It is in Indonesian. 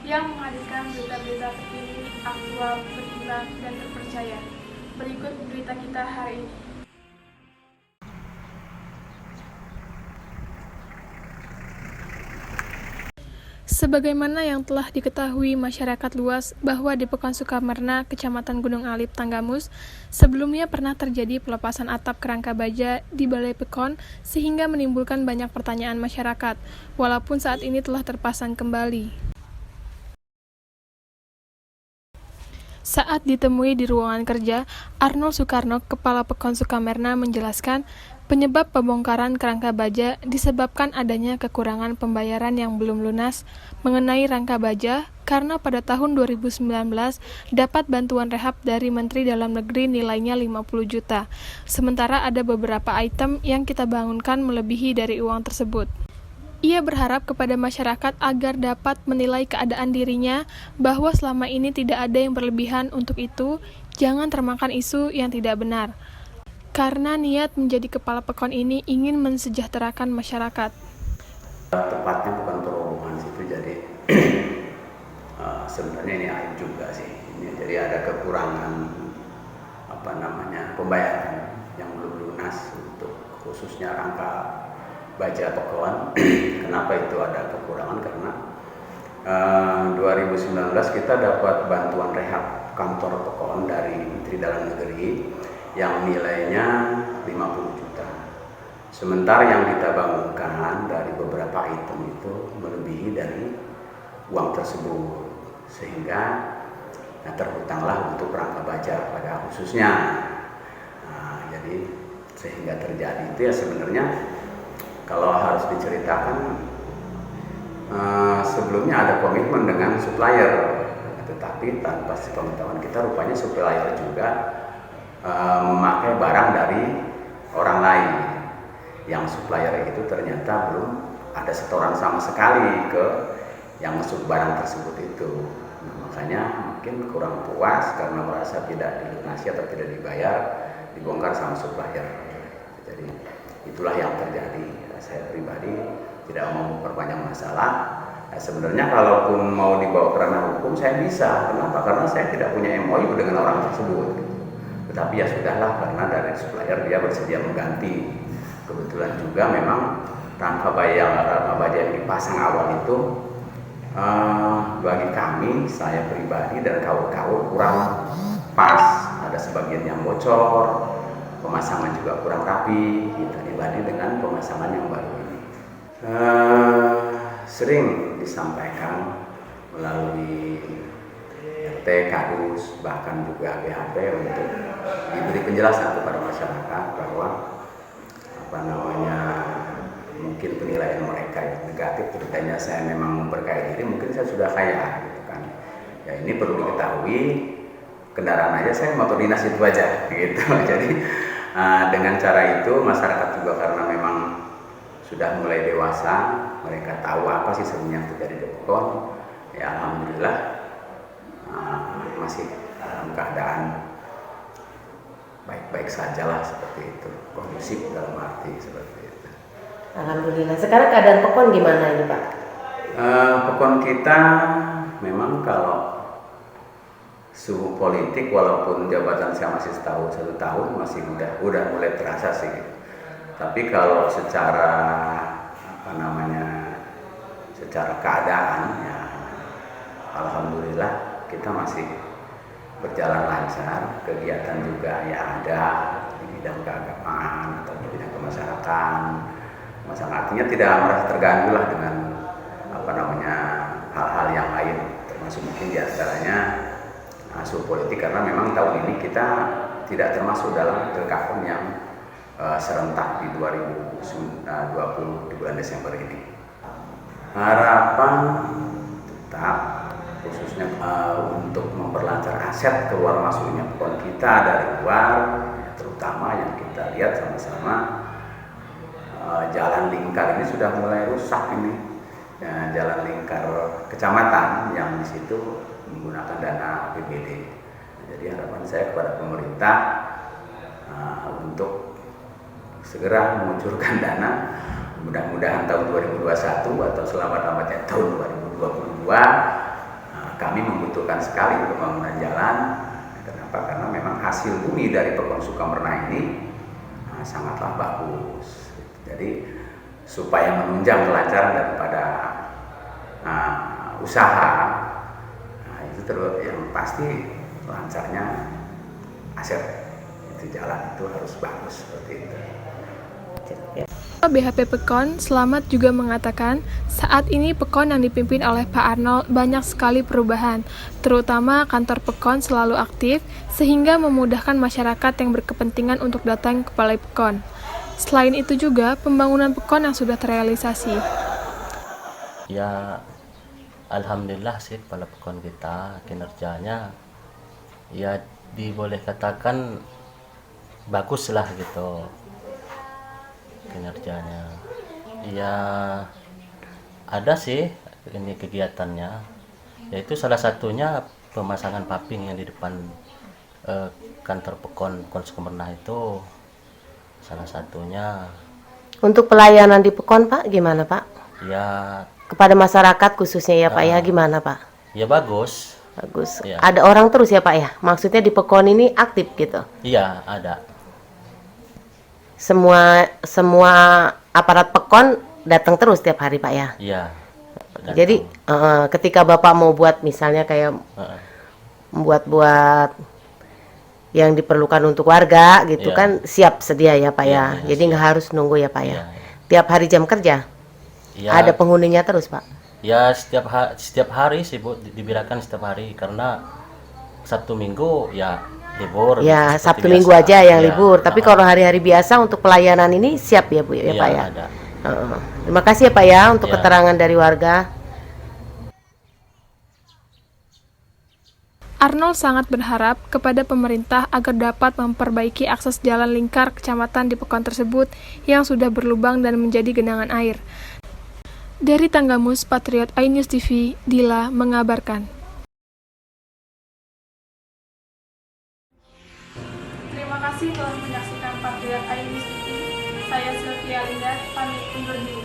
yang menghadirkan berita-berita terkini, aktual, berimbang, dan terpercaya. Berikut berita kita hari ini. Sebagaimana yang telah diketahui masyarakat luas bahwa di Pekan Sukamerna, Kecamatan Gunung Alip, Tanggamus, sebelumnya pernah terjadi pelepasan atap kerangka baja di Balai Pekon sehingga menimbulkan banyak pertanyaan masyarakat, walaupun saat ini telah terpasang kembali. Saat ditemui di ruangan kerja, Arnold Soekarno, Kepala Pekon Sukamerna, menjelaskan penyebab pembongkaran kerangka baja disebabkan adanya kekurangan pembayaran yang belum lunas mengenai rangka baja karena pada tahun 2019 dapat bantuan rehab dari Menteri Dalam Negeri nilainya 50 juta. Sementara ada beberapa item yang kita bangunkan melebihi dari uang tersebut. Ia berharap kepada masyarakat agar dapat menilai keadaan dirinya bahwa selama ini tidak ada yang berlebihan. Untuk itu, jangan termakan isu yang tidak benar. Karena niat menjadi kepala Pekon ini ingin mensejahterakan masyarakat. Tepatnya bukan terowongan situ, jadi sebenarnya ini aib juga sih. Jadi ada kekurangan pembayaran yang belum lunas untuk khususnya rangka baja Pekon. Kenapa itu ada kekurangan? Karena 2019 kita dapat bantuan rehab kantor Pekon dari Menteri Dalam Negeri yang nilainya 50 juta. Sementara yang kita bangunkan dari beberapa item itu melebihi dari uang tersebut, sehingga terhutanglah untuk rangka baja pada khususnya. Jadi sehingga terjadi itu ya sebenarnya kalau harus diceritakan, sebelumnya ada komitmen dengan supplier, tetapi tanpa sepengetahuan kita rupanya supplier juga memakai barang dari orang lain, yang supplier itu ternyata belum ada setoran sama sekali ke yang masuk barang tersebut itu. Makanya mungkin kurang puas karena merasa tidak dilunasi atau tidak dibayar, dibongkar sama supplier. Jadi itulah yang terjadi. Saya pribadi tidak mau memperpanjang masalah. Sebenarnya kalaupun mau dibawa ke ranah hukum saya bisa. Kenapa? Karena saya tidak punya MOU dengan orang tersebut. Tetapi ya sudahlah, karena dari supplier dia bersedia mengganti. Kebetulan juga memang rangka baja yang dipasang awal itu bagi kami, saya pribadi dan kawan-kawan kurang pas. Ada sebagian yang bocor, pemasangan juga kurang rapi gitu, dibanding dengan pemasangan yang baru ini. Sering disampaikan melalui RT, Kadus, bahkan juga BHP untuk diberi penjelasan kepada masyarakat bahwa mungkin penilaian mereka yang negatif, terutama saya memang memperkaya diri, mungkin saya sudah kaya gitu kan. Ya ini perlu diketahui, kendaraan aja saya motor dinas itu aja gitu. Jadi dengan cara itu masyarakat juga karena memang sudah mulai dewasa, mereka tahu apa sih sebenarnya yang terjadi di Pekon. Ya alhamdulillah masih dalam keadaan baik-baik sajalah, seperti itu, kondusif dalam arti seperti itu. Alhamdulillah. Sekarang keadaan Pekon gimana ini Pak? Pekon kita memang kalau suhu politik, walaupun jabatan saya masih satu tahun masih udah mulai terasa sih. Tapi kalau secara secara keadaan ya alhamdulillah kita masih berjalan lancar. Kegiatan juga ya ada di bidang keagamaan atau di bidang kemasyarakatan. Artinya tidak merasa terganggu lah dengan hal-hal yang lain, termasuk mungkin diantaranya suhu politik, karena memang tahun ini kita tidak termasuk dalam Pilkada yang serentak di 2020 di bulan Desember ini. Harapan tetap khususnya untuk memperlancar aset keluar masuknya Pekon kita dari luar, terutama yang kita lihat sama-sama jalan lingkar ini sudah mulai rusak ini. Ya, jalan lingkar kecamatan yang di situ menggunakan dana APBD. Jadi harapan saya kepada pemerintah untuk segera mengucurkan dana, mudah-mudahan tahun 2021 atau selamat-lamatnya tahun 2022 kami membutuhkan sekali pembangunan jalan. Kenapa? Karena memang hasil bumi dari Pekon Sukamerna ini sangatlah bagus. Jadi supaya menunjang kelancaran daripada usaha, itu terus yang pasti lancarnya aset itu jalan itu harus bagus seperti itu. BHP Pekon Selamat juga mengatakan saat ini Pekon yang dipimpin oleh Pak Arnold banyak sekali perubahan, terutama kantor Pekon selalu aktif sehingga memudahkan masyarakat yang berkepentingan untuk datang ke Balai Pekon. Selain itu juga pembangunan Pekon yang sudah terrealisasi. Ya, alhamdulillah sih Kepala Pekon kita kinerjanya ya diboleh katakan bagus lah gitu kinerjanya. Ya ada sih ini kegiatannya, yaitu salah satunya pemasangan paping yang di depan kantor Pekon Sukamerna itu salah satunya. Untuk pelayanan di Pekon Pak gimana Pak? Ya Kepada masyarakat khususnya ya Pak ya gimana Pak? ya bagus. Bagus. Ya. Ada orang terus ya Pak ya? Maksudnya di Pekon ini aktif gitu? Iya ada. Semua aparat Pekon datang terus tiap hari Pak ya? Iya. Jadi ketika Bapak mau buat misalnya kayak buat yang diperlukan untuk warga gitu Iya. kan siap sedia ya Pak ya? Iya, Jadi nggak harus nunggu ya Pak ya? Iya, iya. Tiap hari jam kerja? Ya, Ada penghuninya terus Pak? ya setiap hari sih Bu, dibirakan setiap hari karena Sabtu Minggu ya libur. Ya seperti Sabtu biasa. Minggu aja yang Ya, libur. Tapi kalau hari-hari biasa untuk pelayanan ini siap ya Bu ya iya, Pak ya? ada. Terima kasih ya Pak ya untuk Ya. keterangan dari warga. Arnold sangat berharap kepada pemerintah agar dapat memperbaiki akses jalan lingkar kecamatan di Pekon tersebut yang sudah berlubang dan menjadi genangan air. Dari Tanggamus, Patriot iNews TV, Dila mengabarkan. Terima kasih telah menyaksikan Patriot iNews TV. Saya Sylvia Linda, pamit undur diri.